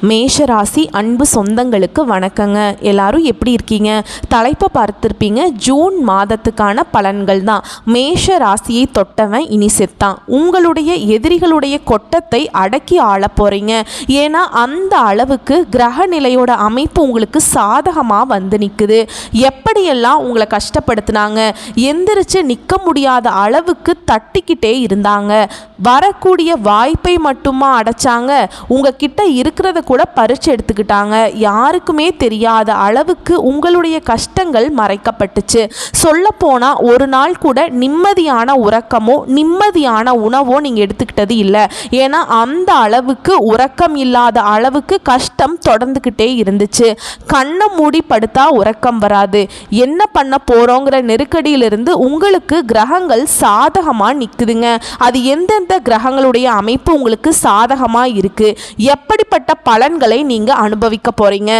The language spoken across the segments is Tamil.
மேஷராசி அன்பு சொந்தங்களுக்கு வணக்கங்க. எல்லாரும் எப்படி இருக்கீங்க? தலைப்பை பார்த்துருப்பீங்க. ஜூன் மாதத்துக்கான பலன்கள் தான். மேஷ ராசியை தொட்டவன் இனி செத்தான். உங்களுடைய எதிரிகளுடைய கொட்டத்தை அடக்கி ஆள போறீங்க. ஏன்னா அந்த அளவுக்கு கிரக நிலையோட அமைப்பு உங்களுக்கு சாதகமாக வந்து நிற்குது. எப்படியெல்லாம் உங்களை கஷ்டப்படுத்தினாங்க, எந்திரிச்சு நிற்க முடியாத அளவுக்கு தட்டிக்கிட்டே இருந்தாங்க. வரக்கூடிய வாய்ப்பை மட்டுமா அடைச்சாங்க, உங்ககிட்ட இருக்கிறத கூட பறிச்சு எடுத்துக்கிட்டாங்க. யாருக்குமே தெரியாத அளவுக்கு உங்களுடைய கஷ்டங்கள் மறைக்கப்பட்டுச்சு. சொல்லப்போனா ஒரு நாள் கூட நிம்மதியான உறக்கமோ நிம்மதியான உணவோ நீங்க எடுத்துக்கிட்டது இல்லை. ஏன்னா அந்த அளவுக்கு உறக்கம் இல்லாத அளவுக்கு கஷ்டம் தொடர்ந்துக்கிட்டே இருந்துச்சு. கண்ணை மூடி படுத்தா உறக்கம் வராது. என்ன பண்ண போறோங்கிற நெருக்கடியிலிருந்து உங்களுக்கு கிரகங்கள் சாதகமா நிக்குதுங்க. அது எந்தெந்த கிரகங்களுடைய அமைப்பு உங்களுக்கு சாதகமா இருக்கு, எப்படிப்பட்ட பலன்களை நீங்க அனுபவிக்க போறீங்க,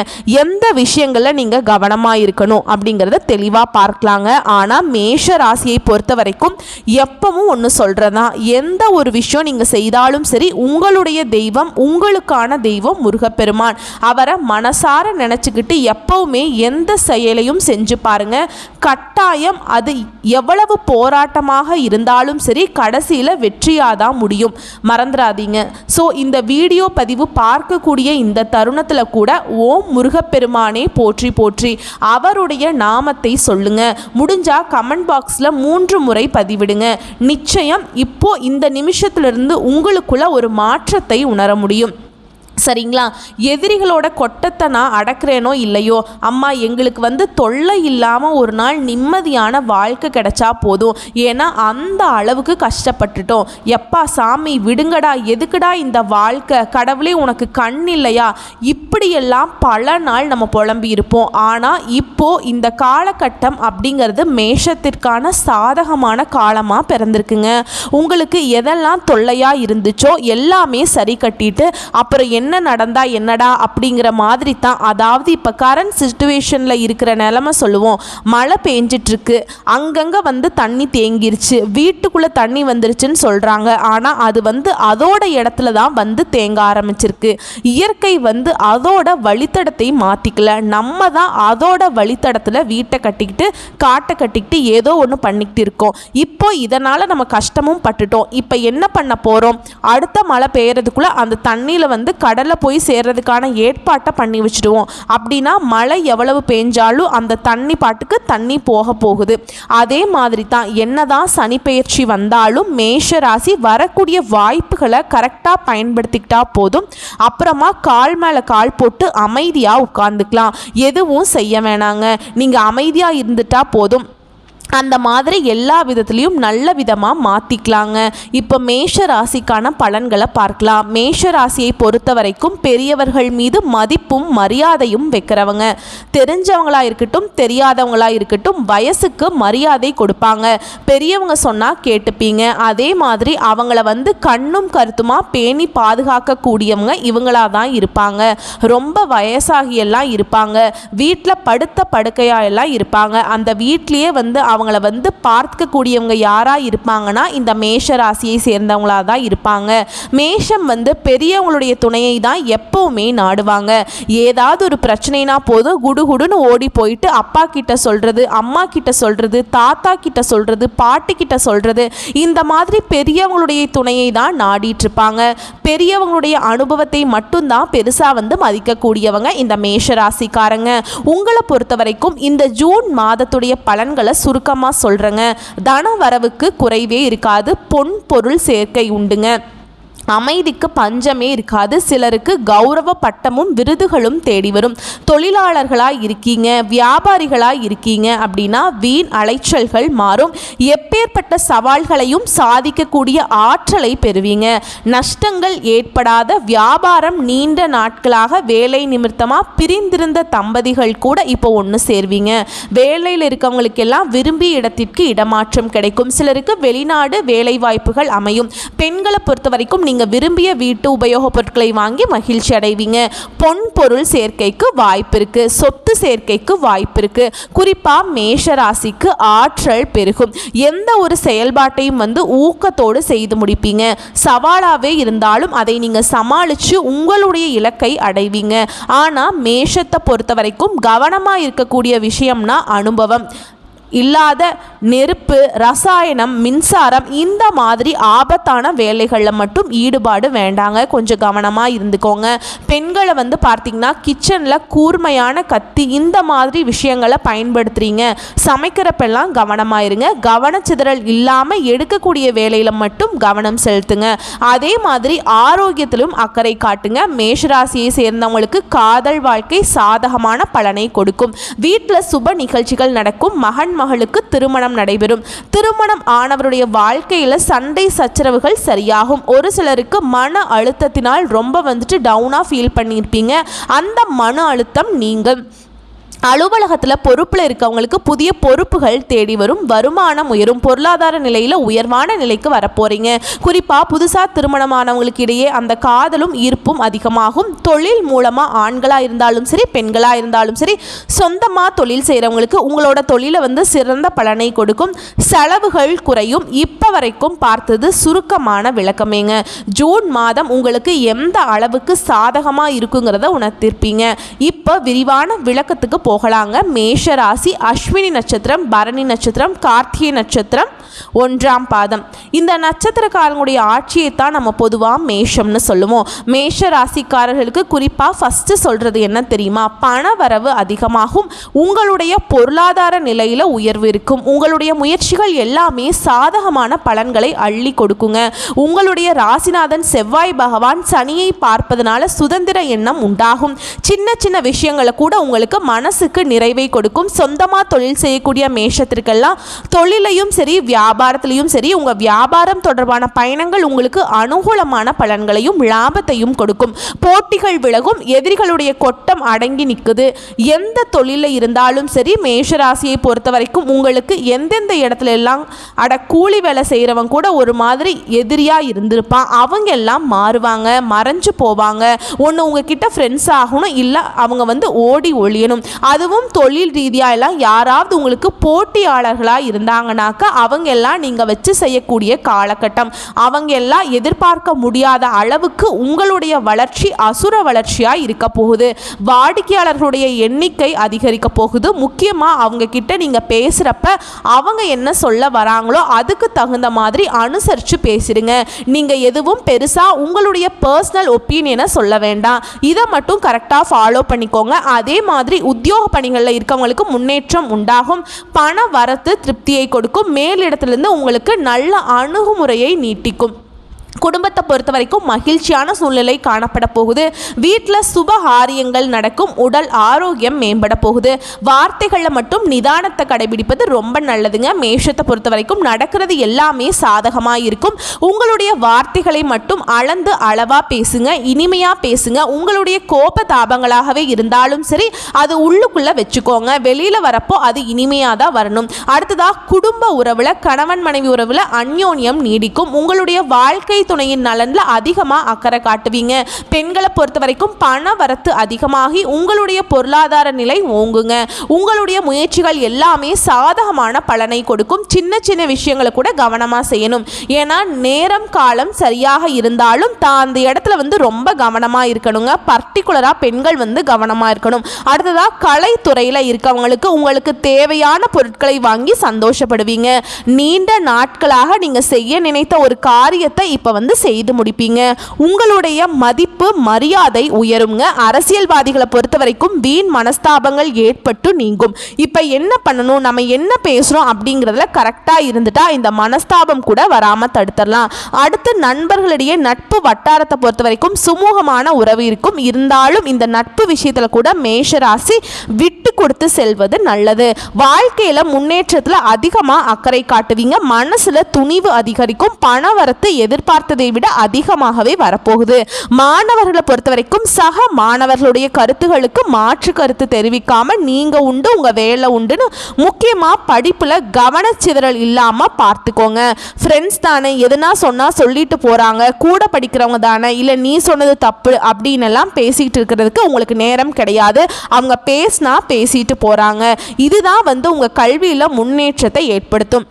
எந்த விஷயங்கள்ல நீங்க கவனமா இருக்கணும் அப்படிங்கறத தெளிவா பார்க்கலாங்க. ஆனா மேஷ ராசியை பொறுத்த வரைக்கும் எப்பவும் ஒன்று சொல்றதா, எந்த ஒரு விஷயம் நீங்க செய்தாலும் சரி, உங்களுடைய தெய்வம், உங்களுக்கான தெய்வம் முருகப்பெருமான். அவரை மனசார நினைச்சுக்கிட்டு எப்பவுமே எந்த செயலையும் செஞ்சு பாருங்க. கட்டாயம் அது எவ்வளவு போராட்டமாக இருந்தாலும் சரி, கடைசியில வெற்றியாதான் முடியும். மறந்துடாதீங்க. ஸோ இந்த வீடியோ பதிவு பார்க்கக்கூடிய இந்த தருணத்தில் கூட ஓம் முருகப்பெருமானே போற்றி போற்றி அவருடைய நாமத்தை சொல்லுங்க. முடிஞ்சா கமெண்ட் பாக்ஸில் 3 முறை பதிவிடுங்க. நிச்சயம் இப்போ இந்த நிமிஷத்திலிருந்து உங்களுக்குள்ள ஒரு மாற்றத்தை உணர முடியும். சரிங்களா? எதிரிகளோட கொட்டத்தை நான் அடக்கிறேனோ இல்லையோ, அம்மா எங்களுக்கு தொல்லை இல்லாமல் ஒரு நாள் நிம்மதியான வாழ்க்கை கிடைச்சா போதும். ஏன்னா அந்த அளவுக்கு கஷ்டப்பட்டுட்டோம். எப்பா சாமி விடுங்கடா, எதுக்குடா இந்த வாழ்க்கை, கடவுளே உனக்கு கண் இல்லையா, இப்படியெல்லாம் பல நாள் நம்ம புலம்பி இருப்போம். ஆனால் இப்போ இந்த காலகட்டம் அப்படிங்கிறது மேஷத்திற்கான சாதகமான காலமாக பிறந்திருக்குங்க. உங்களுக்கு எதெல்லாம் தொல்லையாக இருந்துச்சோ எல்லாமே சரி கட்டிட்டு அப்புறம் என்ன நடந்தா என்னடா அப்படிங்கிற மாதிரி தான். அதாவது இப்போ கரண்ட் சிச்சுவேஷனில் இருக்கிற நிலைமை சொல்லுவோம். மழை பெஞ்சிட்டு இருக்கு, அங்கங்கே தண்ணி தேங்கிருச்சு, வீட்டுக்குள்ளே தண்ணி வந்துருச்சுன்னு சொல்கிறாங்க. ஆனால் அது அதோட இடத்துல தான் தேங்க ஆரம்பிச்சிருக்கு. இயற்கை அதோட வழித்தடத்தை மாற்றிக்கல. நம்ம தான் அதோட வழித்தடத்தில் வீட்டை கட்டிக்கிட்டு காட்டை கட்டிக்கிட்டு ஏதோ ஒன்று பண்ணிக்கிட்டு இருக்கோம். இப்போ இதனால் நம்ம கஷ்டமும் பட்டுட்டோம். இப்போ என்ன பண்ண போகிறோம்? அடுத்த மழை பெய்யறதுக்குள்ளே அந்த தண்ணியில் கடல்ல போய் சேர்றதுக்கான ஏற்பாட்டை பண்ணி வச்சுடுவோம். அப்படின்னா மழை எவ்வளவு பெஞ்சாலும் அந்த தண்ணி பாட்டுக்கு தண்ணி போக போகுது. அதே மாதிரி தான் என்னதான் சனி பெயர்ச்சி வந்தாலும் மேஷ ராசி வரக்கூடிய வாய்ப்புகளை கரெக்டாக பயன்படுத்திக்கிட்டா போதும். அப்புறமா கால் மேலே கால் போட்டு அமைதியாக உட்கார்ந்துக்கலாம். எதுவும் செய்ய வேணாங்க, நீங்கள் அமைதியாக இருந்துட்டா போதும். அந்த மாதிரி எல்லா விதத்துலேயும் நல்ல விதமாக மாற்றிக்கலாங்க. இப்போ மேஷ ராசிக்கான பலன்களை பார்க்கலாம். மேஷ ராசியை பொறுத்த வரைக்கும் பெரியவர்கள் மீது மதிப்பும் மரியாதையும் வைக்கிறவங்க. தெரிஞ்சவங்களாக இருக்கட்டும் தெரியாதவங்களாக இருக்கட்டும் வயசுக்கு மரியாதை கொடுப்பாங்க. பெரியவங்க சொன்னால் கேட்டுப்பீங்க. அதே மாதிரி அவங்கள கண்ணும் கருத்துமாக பேணி பாதுகாக்கக்கூடியவங்க இவங்களாக தான் இருப்பாங்க. ரொம்ப வயசாகியெல்லாம் இருப்பாங்க. வீட்டில் படுத்த படுக்கையாக எல்லாம் இருப்பாங்க. அந்த வீட்லேயே அவங்கள பார்க்கக்கூடியவங்க யாரா இருப்பாங்கன்னா இந்த மேஷ ராசியை சேர்ந்தவங்களா தான் இருப்பாங்க. மேஷம் பெரியவங்களுடைய துணையை தான் எப்பவுமே நாடுவாங்க. ஏதாவது ஒரு பிரச்சனைனா போதும் குடுகுடுன்னு ஓடி போயிட்டு அப்பா கிட்ட சொல்றது, அம்மா கிட்ட சொல்றது, தாத்தா கிட்ட சொல்றது, பாட்டி கிட்ட சொல்றது, இந்த மாதிரி பெரியவங்களுடைய துணையை தான் நாடிட்டு இருப்பாங்க. பெரியவங்களுடைய அனுபவத்தை மட்டும்தான் பெருசா மதிக்கக்கூடியவங்க இந்த மேஷ ராசிக்காரங்க. உங்களை பொறுத்த வரைக்கும் இந்த ஜூன் மாதத்துடைய பலன்களை சுருக்கமாக சொல்றேங்க. தன வரவுக்கு குறைவே இருக்காது. பொன் பொருள் சேர்க்கை உண்டுங்க. அமைதிக்கு பஞ்சமே இருக்காது. சிலருக்கு கௌரவ பட்டமும் விருதுகளும் தேடி வரும். தொழிலாளர்களாக இருக்கீங்க, வியாபாரிகளாக இருக்கீங்க அப்படின்னா வீண் அலைச்சல்கள் மாறும். எப்பேற்பட்ட சவால்களையும் சாதிக்கக்கூடிய ஆற்றலை பெறுவீங்க. நஷ்டங்கள் ஏற்படாத வியாபாரம். நீண்ட நாட்களாக வேலை நிமித்தமாக பிரிந்திருந்த தம்பதிகள் கூட இப்போ ஒன்று சேர்வீங்க. வேலையில் இருக்கவங்களுக்கெல்லாம் விரும்பிய இடத்திற்கு இடமாற்றம் கிடைக்கும். சிலருக்கு வெளிநாடு வேலை வாய்ப்புகள் அமையும். பெண்களை பொறுத்த வரைக்கும் நீங்கள் விரும்பிய வீட்டு உபயோகப் பொருட்களை வாங்கி மகிழ்ச்சி அடைவீங்க. பொன் பொருள் சேர்க்கைக்கு வாய்ப்பு இருக்கு. சொத்து சேர்க்கைக்கு வாய்ப்பு இருக்கு. குறிப்பாக மேஷ ராசிக்கு ஆற்றல் பெருகும். எந்த ஒரு செயல்பாட்டையும் ஊக்கத்தோடு செய்து முடிப்பீங்க. சவாலாகவே இருந்தாலும் அதை நீங்கள் சமாளித்து உங்களுடைய இலக்கை அடைவீங்க. ஆனால் மேஷத்தை பொறுத்த வரைக்கும் கவனமாக இருக்கக்கூடிய விஷயம்னா அனுபவம் இல்லாத நெருப்பு, ரசாயனம், மின்சாரம் இந்த மாதிரி ஆபத்தான வேலைகளில் மட்டும் ஈடுபாடு வேண்டாங்க. கொஞ்சம் கவனமாக இருந்துக்கோங்க. பெண்களை பார்த்திங்கன்னா கிச்சனில் கூர்மையான கத்தி இந்த மாதிரி விஷயங்களை பயன்படுத்துகிறீங்க. சமைக்கிறப்பெல்லாம் கவனமாக இருங்க. கவனச்சிதறல் இல்லாமல் எடுக்கக்கூடிய வேலையில் மட்டும் கவனம் செலுத்துங்க. அதே மாதிரி ஆரோக்கியத்திலும் அக்கறை காட்டுங்க. மேஷராசியை சேர்ந்தவங்களுக்கு காதல் வாழ்க்கை சாதகமான பலனை கொடுக்கும். வீட்டில் சுப நிகழ்ச்சிகள் நடக்கும். மகளுக்கு திருமணம் நடைபெறும். திருமணம் ஆனவருடைய வாழ்க்கையில சண்டை சச்சரவுகள் சரியாகும். ஒரு சிலருக்கு மன அழுத்தத்தினால் ரொம்ப டவுனா ஃபீல் பண்ணியிருப்பீங்க. அந்த மன அழுத்தம் நீங்கும். அலுவலகத்தில் பொறுப்பில் இருக்கவங்களுக்கு புதிய பொறுப்புகள் தேடி வரும். வருமானம் உயரும். பொருளாதார நிலையில் உயர்வான நிலைக்கு வரப்போறீங்க. குறிப்பாக புதுசாக திருமணமானவங்களுக்கு இடையே அந்த காதலும் ஈர்ப்பும் அதிகமாகும். தொழில் மூலமாக ஆண்களாக இருந்தாலும் சரி பெண்களாக இருந்தாலும் சரி சொந்தமாக தொழில் செய்கிறவங்களுக்கு உங்களோட தொழிலை சிறந்த பலனை கொடுக்கும். செலவுகள் குறையும். இப்போ வரைக்கும் பார்த்தது சுருக்கமான விளக்கமேங்க. ஜூன் மாதம் உங்களுக்கு எந்த அளவுக்கு சாதகமாக இருக்குங்கிறத உணர்த்திருப்பீங்க. இப்போ விரிவான விளக்கத்துக்கு போகலாங்க. மேஷ ராசி அஸ்வினி நட்சத்திரம், பரணி நட்சத்திரம், கார்த்திகை நட்சத்திரம் 1ஆம் பாதம். இந்த நட்சத்திரக்காரங்களுடைய ஆட்சியை தான் நம்ம பொதுவாக மேஷம்னு சொல்லுவோம். மேஷ ராசிக்காரர்களுக்கு குறிப்பாக ஃபஸ்ட்டு சொல்கிறது என்ன தெரியுமா? பண வரவு அதிகமாகும். உங்களுடைய பொருளாதார நிலையில் உயர்வு இருக்கும். உங்களுடைய முயற்சிகள் எல்லாமே சாதகமான பலன்களை அள்ளி கொடுக்குங்க. உங்களுடைய ராசிநாதன் செவ்வாய் பகவான் சனியை பார்ப்பதனால சுதந்திர எண்ணம் உண்டாகும். சின்ன சின்ன விஷயங்களை கூட உங்களுக்கு மனசுக்கு நிறைவை கொடுக்கும். சொந்தமாக தொழில் செய்யக்கூடிய மேஷத்திற்கெல்லாம் தொழிலையும் சரி வியாபாரத்திலையும் சரி உங்கள் வியாபாரம் தொடர்பான பயணங்கள் உங்களுக்கு அனுகூலமான பலன்களையும் லாபத்தையும் கொடுக்கும். போட்டிகள் விலகும். எதிரிகளுடைய கொட்டம் அடங்கி நிற்குது. எந்த தொழிலில் இருந்தாலும் சரி மேஷராசியை பொறுத்த வரைக்கும் உங்களுக்கு எந்தெந்த இடத்துல எல்லாம் கூலி வேலை செய்கிறவங்க கூட ஒரு மாதிரி எதிரியாக இருந்திருப்பான். அவங்க எல்லாம் மாறுவாங்க, மறைஞ்சு போவாங்க. ஒன்று உங்ககிட்ட ஃப்ரெண்ட்ஸ் ஆகணும், இல்லை அவங்க ஓடி ஒழியணும். அதுவும் தொழில் ரீதியாக எல்லாம் யாராவது உங்களுக்கு போட்டியாளர்களாக இருந்தாங்கனாக்கா அவங்க எல்லாம் நீங்கள் வச்சு செய்யக்கூடிய காலகட்டம். அவங்க எல்லாம் எதிர்பார்க்க முடியாத அளவுக்கு உங்களுடைய வளர்ச்சி அசுர வளர்ச்சியாக இருக்க போகுது. வாடிக்கையாளர்களுடைய எண்ணிக்கை அதிகரிக்க போகுது. முக்கியமாக அவங்க கிட்ட நீங்கள் பேசுகிறப்ப அவங்க என்ன சொல்ல வராங்களோ அதுக்கு தகுந்த மாதிரி அனுசரித்து பேசிடுங்க. நீங்கள் எதுவும் பெருசாக உங்களுடைய பர்சனல் ஒப்பீனியனை சொல்ல வேண்டாம். இதை மட்டும் கரெக்டாக ஃபாலோ பண்ணிக்கோங்க. அதே மாதிரி உத்தியோக பணிகளில் இருக்கவங்களுக்கு முன்னேற்றம் உண்டாகும். பண வரத்து திருப்தியை கொடுக்கும். மேலிடத்திலிருந்து உங்களுக்கு நல்ல அணுகுமுறையை நீட்டிக்கும். குடும்பத்தை பொறுத்த வரைக்கும் மகிழ்ச்சியான சூழ்நிலை காணப்பட போகுது. வீட்டில் சுபகாரியங்கள் நடக்கும். உடல் ஆரோக்கியம் மேம்பட போகுது. வார்த்தைகளில் மட்டும் நிதானத்தை கடைபிடிப்பது ரொம்ப நல்லதுங்க. மேஷத்தை பொறுத்த வரைக்கும் நடக்கிறது எல்லாமே சாதகமாக இருக்கும். உங்களுடைய வார்த்தைகளை மட்டும் அளந்து அளவாக பேசுங்க. இனிமையாக பேசுங்க. உங்களுடைய கோப தாபங்களாகவே இருந்தாலும் சரி அது உள்ளுக்குள்ளே வச்சுக்கோங்க. வெளியில் வரப்போ அது இனிமையாக தான் வரணும். அடுத்ததாக குடும்ப உறவில் கணவன் மனைவி உறவில் அந்யோன்யம் நீடிக்கும். உங்களுடைய வாழ்க்கை துணையின் நலன்ல அதிகமாக அக்கறை காட்டுவீங்க. பெண்களை பொறுத்த வரைக்கும் பண வரத்து அதிகமாகி உங்களுடைய பொருளாதார நிலை ஓங்குங்க. உங்களுடைய முயற்சிகள் எல்லாமே சாதகமான பலனை கொடுக்கும். சின்ன சின்ன விஷயங்களை கூட கவனமாக செய்யணும். ஏன்னா நேரம் காலம் சரியாக இருந்தாலும் அந்த இடத்துல ரொம்ப கவனமாக இருக்கணுங்க. பர்டிகுலராக பெண்கள் கவனமாக இருக்கணும். அடுத்ததாக கலைத்துறையில் இருக்கவங்களுக்கு உங்களுக்கு தேவையான பொருட்களை வாங்கி சந்தோஷப்படுவீங்க. நீண்ட நாட்களாக நீங்கள் செய்ய நினைத்த ஒரு காரியத்தை இப்போ செய்து முடிப்பீங்க. உங்களுடைய மதிப்பு மரியாதை உயருங்க. அரசியல்வாதிகளை பொறுத்த வரைக்கும் வீண் மனஸ்தாபங்கள் ஏற்பட்டு நீங்கும். இப்போ என்ன பண்ணணும், நம்ம என்ன பேசுகிறோம் அப்படிங்கிறதுல கரெக்டாக இருந்துட்டா இந்த மனஸ்தாபம் கூட வராமல் தடுத்துடலாம். அடுத்து நண்பர்களிடையே நட்பு வட்டாரத்தை பொறுத்த வரைக்கும் சுமூகமான உறவு இருக்கும். இருந்தாலும் இந்த நட்பு விஷயத்தில் கூட மேஷராசி விட்டு கொடுத்து செல்வது நல்லது. வாழ்க்கையில் முன்னேற்றத்தில் அதிகமாக அக்கறை காட்டுவீங்க. மனசில் துணிவு அதிகரிக்கும். பண வரத்து எதிர்பார்த்த எதிர்பார்த்ததை விட அதிகமாகவே வரப்போகுது. மாணவர்களை பொறுத்த வரைக்கும் சக மாணவர்களுடைய கருத்துகளுக்கு மாற்று கருத்து தெரிவிக்காம நீங்க உண்டு உங்க வேலை உண்டுன்னு முக்கியமா படிப்புல கவனச்சிதறல் இல்லாம பார்த்துக்கோங்க. ஃப்ரெண்ட்ஸ் தானே எதுனா சொன்னா சொல்லிட்டு போறாங்க, கூட படிக்கிறவங்க தானே, இல்ல நீ சொன்னது தப்பு அப்படின்னு எல்லாம் பேசிட்டு இருக்கிறதுக்கு உங்களுக்கு நேரம் கிடையாது. அவங்க பேசினா பேசிட்டு போறாங்க. இதுதான் உங்க கல்வியில முன்னேற்றத்தை ஏற்படுத்தும்.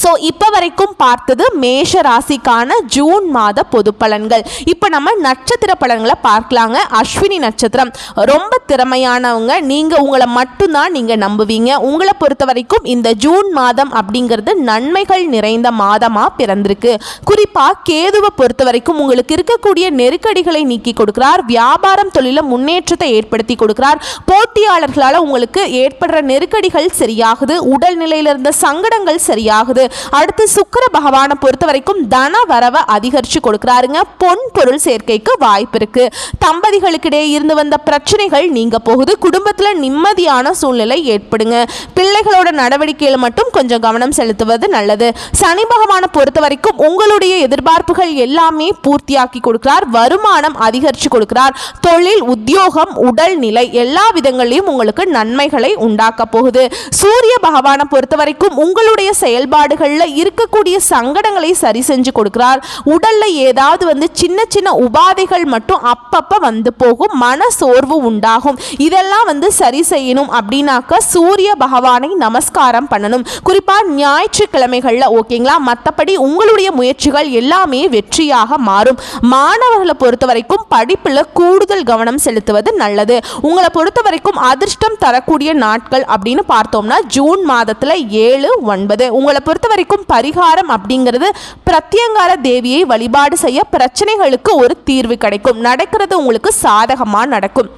ஸோ இப்போ வரைக்கும் பார்த்தது மேஷ ராசிக்கான ஜூன் மாத பொது பலன்கள். இப்போ நம்ம நட்சத்திர பலன்களை பார்க்கலாங்க. அஸ்வினி நட்சத்திரம் ரொம்ப திறமையானவங்க. நீங்கள் உங்களை மட்டும்தான் நீங்கள் நம்புவீங்க. உங்களை பொறுத்த வரைக்கும் இந்த ஜூன் மாதம் அப்படிங்கிறது நன்மைகள் நிறைந்த மாதமாக பிறந்திருக்கு. குறிப்பாக கேதுவை பொறுத்த வரைக்கும் உங்களுக்கு இருக்கக்கூடிய நெருக்கடிகளை நீக்கி கொடுக்கிறார். வியாபாரம் தொழில முன்னேற்றத்தை ஏற்படுத்தி கொடுக்கிறார். போட்டியாளர்களால் உங்களுக்கு ஏற்படுற நெருக்கடிகள் சரியாகுது. உடல்நிலையில் இருந்த சங்கடங்கள் சரியாகுது. அடுத்து சுக்கிர பகவானை பொறுத்த வரைக்கும் தன வரவை அதிகரிச்சு கொடுக்கிறாருங்க. பொன் பொருள் சேர்க்கைக்கு வாய்ப்பு இருக்கு. தம்பதிகளுக்கிடையே இருந்து வந்த பிரச்சனைகள் நீங்க போகுது. குடும்பத்துல நிம்மதியான சூழ்நிலை ஏற்படுங்க. பிள்ளைகளோட நடவடிக்கையில் மட்டும் கொஞ்சம் கவனம் செலுத்துவது நல்லது. சனி பகவானை பொறுத்த வரைக்கும் உங்களுடைய எதிர்பார்ப்புகள் எல்லாமே பூர்த்தியாக்கி கொடுக்கிறார். வருமானம் அதிகரிச்சு கொடுக்கிறார். தொழில், உத்தியோகம், உடல்நிலை எல்லா விதங்களிலும் உங்களுக்கு நன்மைகளை உண்டாக்க போகுது. சூரிய பகவானை பொறுத்த வரைக்கும் உங்களுடைய செயல்பாடு இருக்கக்கூடிய சங்கடங்களை சரி செஞ்சு கொடுக்கிறார். உடல்ல ஏதாவது சின்ன சின்ன உபாதைகள் மட்டும் அப்பப்ப வந்து போகும். மன சோர்வு உண்டாகும். இதெல்லாம் சரி செய்யணும் அப்படின்னாக்க சூரிய பகவானை நமஸ்காரம் பண்ணணும். குறிப்பா ஞாயிற்றுக்கிழமைகள்ல ஓகேங்களா. மற்றபடி உங்களுடைய முயற்சிகள் எல்லாமே வெற்றியாக மாறும். மாணவர்களை பொறுத்த வரைக்கும் படிப்புல கூடுதல் கவனம் செலுத்துவது நல்லது. உங்களை பொறுத்த வரைக்கும் அதிர்ஷ்டம் தரக்கூடிய நாட்கள் அப்படின்னு பார்த்தோம்னா ஜூன் மாதத்துல 7, 9. உங்களை பொறுத்த வரைக்கும் பரிகாரம் அப்படிங்கிறது பிரத்யங்கார தேவியை வழிபாடு செய்ய பிரச்சனைகளுக்கு ஒரு தீர்வு கிடைக்கும். நடக்கிறது உங்களுக்கு சாதகமா நடக்கும்.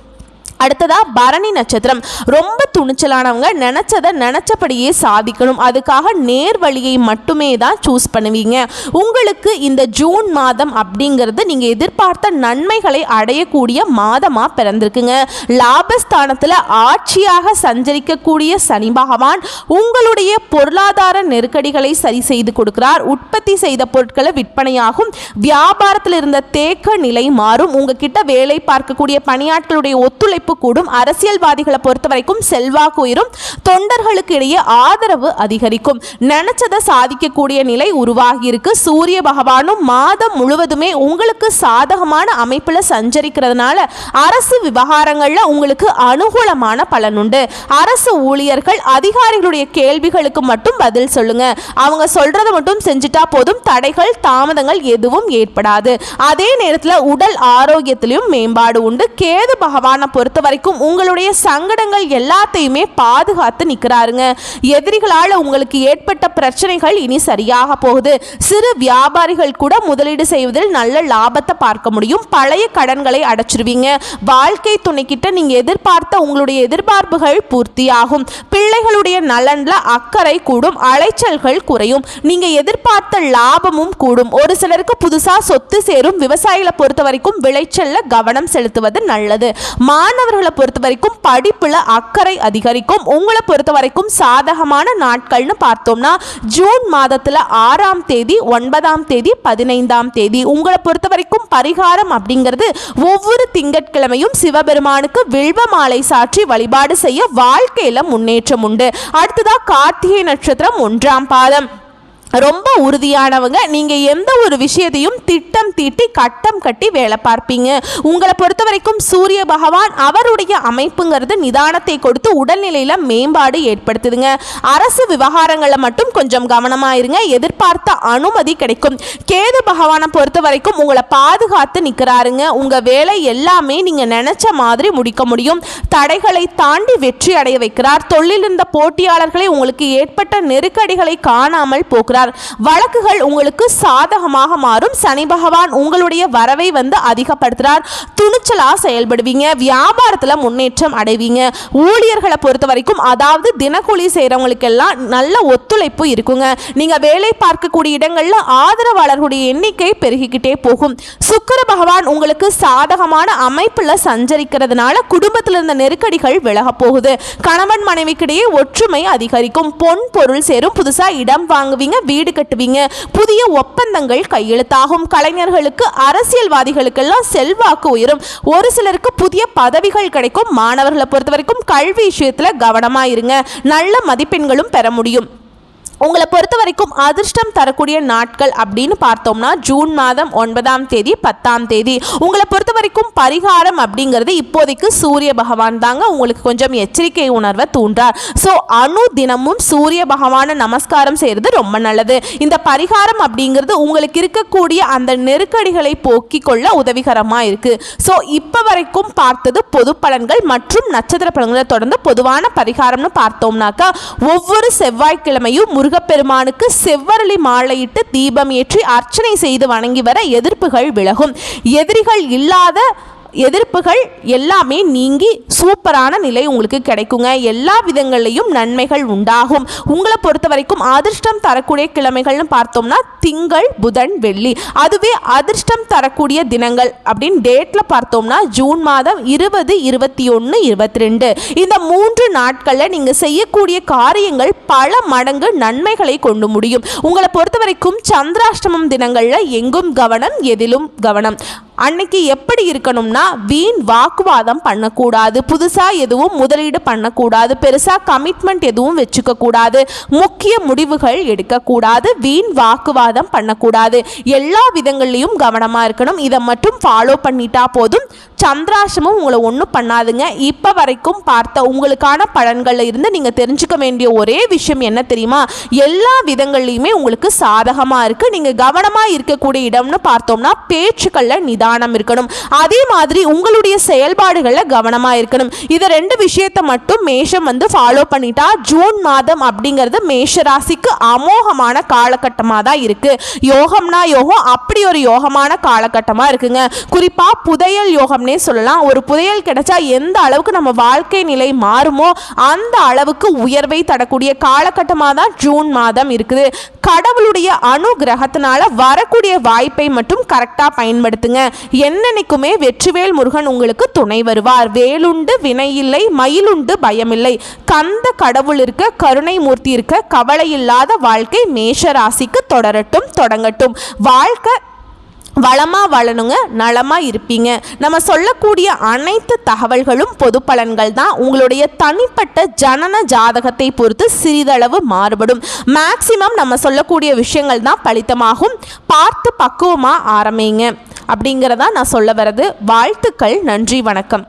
அடுத்ததா பரணி நட்சத்திரம் ரொம்ப துணிச்சலானவங்க. நினைச்சதை நினைச்சபடியே சாதிக்கணும். அதுக்காக நேர் வழியை மட்டுமே தான் சூஸ் பண்ணுவீங்க. உங்களுக்கு இந்த ஜூன் மாதம் அப்படிங்கிறது நீங்க எதிர்பார்த்த நன்மைகளை அடையக்கூடிய மாதமா பிறந்திருக்குங்க. லாபஸ்தானத்துல ஆட்சியாக சஞ்சரிக்கக்கூடிய சனி பகவான் உங்களுடைய பொருளாதார நெருக்கடிகளை சரி செய்து கொடுக்கிறார். உற்பத்தி செய்த பொருட்களை விற்பனையாகும். வியாபாரத்தில் இருந்த தேக்க நிலை மாறும். உங்ககிட்ட வேலை பார்க்கக்கூடிய பணியாட்களுடைய ஒத்துழைப்பு கூடும். அரசியல்வாதிகளை பொறுத்த வரைக்கும் செல்வாக்கு உயரும். தொண்டர்களுக்கு இடையே ஆதரவு அதிகரிக்கும். நினைச்சதை சாதிக்கக்கூடிய நிலை உருவாகி இருக்கு. சூரிய பகவானும் மாதம் முழுவதுமே உங்களுக்கு சாதகமான அமைப்புல சஞ்சரிக்கிறதுனால அரசு விவகாரங்கள்ல உங்களுக்கு அனுகூலமான பலன் உண்டு. அரசு ஊழியர்கள் அதிகாரிகளுடைய கேள்விகளுக்கு மட்டும் பதில் சொல்லுங்க. அவங்க சொல்றதை மட்டும் செஞ்சுட்டா போதும். தடைகள், தாமதங்கள் எதுவும் ஏற்படாது. அதே நேரத்தில் உடல் ஆரோக்கியத்திலும் மேம்பாடு உண்டு. கேது பகவானை பொறுத்த வரைக்கும் உங்களுடைய சங்கடங்கள் எல்லாத்தையுமே பாதுகாத்து நிற்கிறாருங்க. எதிரிகளால் உங்களுக்கு ஏற்பட்ட பிரச்சனைகள் இனி சரியாக போகுது. சிறு வியாபாரிகள் கூட முதலீடு செய்வதில் நல்ல லாபத்தை பார்க்க முடியும். பழைய கடன்களை அடைச்சிருவீங்க. வாழ்க்கை துணைக்கிட்ட நீங்க எதிர்பார்த்த உங்களுடைய எதிர்பார்ப்புகள் பூர்த்தியாகும். பிள்ளைகளுடைய நலன்ல அக்கறை கூடும். அலைச்சல்கள் குறையும். நீங்க எதிர்பார்த்த லாபமும் கூடும். ஒரு சிலருக்கு புதுசா சொத்து சேரும். விவசாயிகளை பொறுத்த வரைக்கும் விளைச்சல்ல கவனம் செலுத்துவது நல்லது. மாணவர்களை பொறுத்த வரைக்கும் படிப்புல அக்கறை அதிகரிக்கும். உங்களை பொறுத்த வரைக்கும் சாதகமான நாட்கள்னு பார்த்தோம்னா ஜூன் மாதத்துல 6ஆம் தேதி, 9ஆம் தேதி, 15ஆம் தேதி. உங்களை பொறுத்த வரைக்கும் பரிகாரம் அப்படிங்கிறது ஒவ்வொரு திங்கட்கிழமையும் சிவபெருமானுக்கு வில்வ மாலை சாற்றி வழிபாடு செய்ய வாழ்க்கையில முன்னேற்றம் உண்டு. அடுத்ததா கார்த்திகை நட்சத்திரம் 1ஆம் பாதம். ரொம்ப உறுதியானவங்க. நீங்க எந்த ஒரு விஷயத்தையும் திட்டம் தீட்டி கட்டம் கட்டி வேலை பார்ப்பீங்க. உங்களை பொறுத்த வரைக்கும் சூரிய பகவான் அவருடைய அமைப்புங்கிறது நிதானத்தை கொடுத்து உடல்நிலையில மேம்பாடு ஏற்படுத்துதுங்க. அரசு விவகாரங்களை மட்டும் கொஞ்சம் கவனமா இருங்க. எதிர்பார்த்த அனுமதி கிடைக்கும். கேது பகவானை பொறுத்த வரைக்கும் உங்களை பாதுகாத்து நிற்கிறாருங்க. உங்க வேலை எல்லாமே நீங்க நினைச்ச மாதிரி முடிக்க முடியும். தடைகளை தாண்டி வெற்றி அடைய வைக்கிறார். தொழில் இருந்த போட்டியாளர்களை உங்களுக்கு ஏற்பட்ட நெருக்கடிகளை காணாமல் போகிறார். வழக்குகள் உங்களுக்கு சாதகமாக மாறும். சனி பகவான் உங்களுடைய வரவை அதிகப்படுத்துறார். துணிச்சலா செயல்படுவீங்க. வியாபாரத்துல முன்னேற்றம் அடைவீங்க. ஊழியர்களை பொறுத்த வரைக்கும் அதாவது தினக்கூலி செய்யறவங்களுக்கெல்லாம் நல்ல ஒத்துழைப்பு இருக்குங்க. நீங்க வேலை பார்க்கக்கூடிய இடங்கள்ல ஆதரவாளர்களுடைய எண்ணிக்கை பெருகிக்கிட்டே போகும். சுக்கிர பகவான் உங்களுக்கு சாதகமான அமைப்புல சஞ்சரிக்கிறதுனால குடும்பத்தில் இருந்த நெருக்கடிகள் விலக போகுது. கணவன் மனைவிக்கிடையே ஒற்றுமை அதிகரிக்கும். பொன் பொருள் சேரும். புதுசா இடம் வாங்குவீங்க. வீடு கட்டுவீங்க. புதிய ஒப்பந்தங்கள் கையெழுத்தாகும். கலைஞர்களுக்கு, அரசியல்வாதிகளுக்கெல்லாம் செல்வாக்கு உயரும். ஒரு சிலருக்கு புதிய பதவிகள் கிடைக்கும். மாணவர்களை பொறுத்த வரைக்கும் கல்வி விஷயத்துல கவனமா இருங்க. நல்ல மதிப்பெண்களும் பெற முடியும். உங்களை பொறுத்த வரைக்கும் அதிர்ஷ்டம் தரக்கூடிய நாட்கள் அப்படின்னு பார்த்தோம்னா ஜூன் மாதம் 9ஆம் தேதி 10ஆம் தேதி. உங்களை பொறுத்த வரைக்கும் பரிகாரம் அப்படிங்கிறது இப்போதைக்கு சூரிய பகவான் தாங்க உங்களுக்கு கொஞ்சம் எச்சரிக்கை உணர்வை தூண்டார். ஸோ தினமும் சூரிய பகவானை நமஸ்காரம் செய்கிறது ரொம்ப நல்லது. இந்த பரிகாரம் அப்படிங்கிறது உங்களுக்கு இருக்கக்கூடிய அந்த நெருக்கடிகளை போக்கிக் கொள்ள உதவிகரமாக இருக்குது. ஸோ இப்போ வரைக்கும் பார்த்தது பொது பலன்கள் மற்றும் நட்சத்திர பலன்களை தொடர்ந்து பொதுவான பரிகாரம்னு பார்த்தோம்னாக்கா ஒவ்வொரு செவ்வாய்க்கிழமையும் முருகப்பெருமானுக்கு செவ்வரளி மாலையிட்டு தீபம் ஏற்றி அர்ச்சனை செய்து வணங்கி வர எதிர்ப்புகள் விலகும். எதிர்ப்புகள் எல்லாமே நீங்கி சூப்பரான நிலை உங்களுக்கு கிடைக்குங்க. எல்லா விதங்களையும் நன்மைகள் உண்டாகும். உங்களை பொறுத்த வரைக்கும் அதிர்ஷ்டம் தரக்கூடிய கிழமைகள்னு பார்த்தோம்னா திங்கள், புதன், வெள்ளி. அதுவே அதிர்ஷ்டம் தரக்கூடிய தினங்கள் அப்படின்னு டேட்ல பார்த்தோம்னா ஜூன் மாதம் 20, 21, 22. இந்த 3 நாட்களில் நீங்க செய்யக்கூடிய காரியங்கள் பல மடங்கு நன்மைகளை கொண்டு முடியும். உங்களை பொறுத்த வரைக்கும் சந்திராஷ்டமம் தினங்கள்ல எங்கும் கவனம், எதிலும் கவனம். அன்னைக்கு எப்படி இருக்கணும்னா வீண் வாக்குவாதம் பண்ணக்கூடாது. புதுசாக எதுவும் முதலீடு பண்ணக்கூடாது. பெருசாக கமிட்மெண்ட் எதுவும் வச்சுக்க கூடாது. முக்கிய முடிவுகள் எடுக்கக்கூடாது. வீண் வாக்குவாதம் பண்ணக்கூடாது. எல்லா விதங்கள்லையும் கவனமாக இருக்கணும். இதை மட்டும் ஃபாலோ பண்ணிட்டா போதும். சந்திராசிரமம் உங்களை ஒன்றும் பண்ணாதுங்க. இப்போ வரைக்கும் பார்த்த உங்களுக்கான பலன்களில் இருந்து நீங்கள் தெரிஞ்சுக்க வேண்டிய ஒரே விஷயம் என்ன தெரியுமா? எல்லா விதங்கள்லையுமே உங்களுக்கு சாதகமாக இருக்குது. நீங்கள் கவனமாக இருக்கக்கூடிய இடம்னு பார்த்தோம்னா பேச்சுக்களில் நிதானம் இருக்கணும். அதே மாதிரி உங்களுடைய செயல்பாடுகளில் கவனமாக இருக்கணும். இது 2 விஷயத்தை மட்டும் மேஷம் ஃபாலோ பண்ணிட்டா ஜூன் மாதம் அப்படிங்கிறது மேஷ ராசிக்கு அமோகமான காலகட்டமாக தான் இருக்குது. யோகம்னா யோகம், அப்படி ஒரு யோகமான காலகட்டமாக இருக்குங்க. குறிப்பாக புதையல் யோகம் சொல்லலாம். ஒரு புதையல் கிடைச்சா எந்த அளவுக்கு நம்ம வாழ்க்கை நிலை மாறுமோ அந்த அளவுக்கு உயர்வை தரக்கூடிய காலகட்டமாக தான் ஜூன் மாதம் இருக்குது. கடவுளுடைய அனுகிரகத்தினால வரக்கூடிய வாய்ப்பை மட்டும் கரெக்டாக பயன்படுத்துங்க. என்னன்னைக்குமே வெற்றிவேல் முருகன் உங்களுக்கு துணை வருவார். வேலுண்டு வினையில்லை, மயிலுண்டு பயமில்லை. கந்த கடவுள் இருக்க, கருணை மூர்த்தி இருக்க, கவலை இல்லாத வாழ்க்கை மேஷ ராசிக்கு தொடங்கட்டும். வாழ்க்கை வளமா வளனுங்க, நலமா இருப்பீங்க. நம்ம சொல்லக்கூடிய அனைத்து தகவல்களும் பொது பலன்கள் தான். உங்களுடைய தனிப்பட்ட ஜனன ஜாதகத்தை பொறுத்து சிறிதளவு மாறுபடும். மேக்சிமம் நம்ம சொல்லக்கூடிய விஷயங்கள் தான் பலித்தமாகும். பார்த்து பக்குவமாக ஆரம்பிங்க அப்படிங்கிறதா நான் சொல்ல வர்றது. வாழ்த்துக்கள். நன்றி, வணக்கம்.